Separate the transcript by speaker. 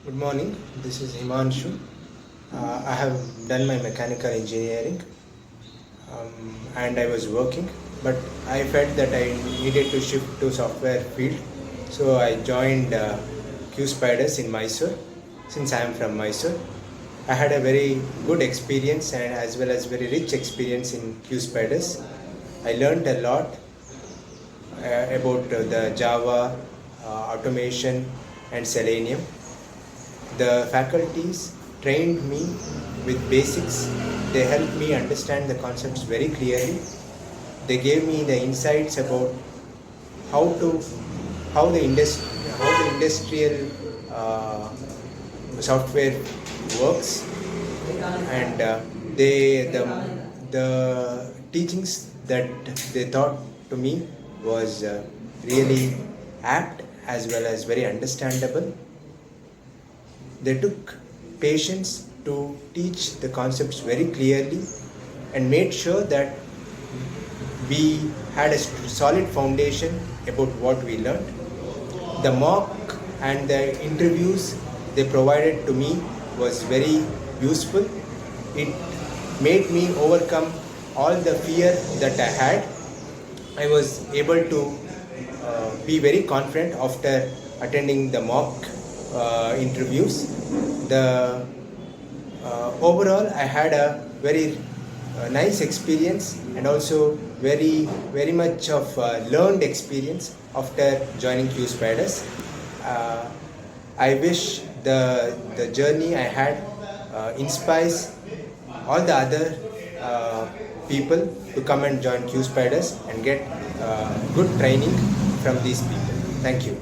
Speaker 1: Good morning. This is Himanshu. I have done my mechanical engineering and I was working, but I felt that I needed to shift to software field. So I joined Q Spiders in Mysore. Since I am from Mysore, I had a very good experience and as well as very rich experience in Q Spiders. I learned a lot about the Java, automation, and Selenium. The faculties trained me with basics. They helped me understand the concepts very clearly. They gave me the insights about how to how the industrial software works, and the teachings that they taught to me was really apt as well as very understandable. They took patience to teach the concepts very clearly and made sure that we had a solid foundation about what we learned. The mock and the interviews they provided to me was very useful. It made me overcome all the fear that I had. I was able to be very confident after attending the mock interviews. The overall, I had a very nice experience and also very much of learned experience after joining Q Spiders. Uh, I wish the journey I had inspires all the other people to come and join Q Spiders and get good training from these people. Thank you.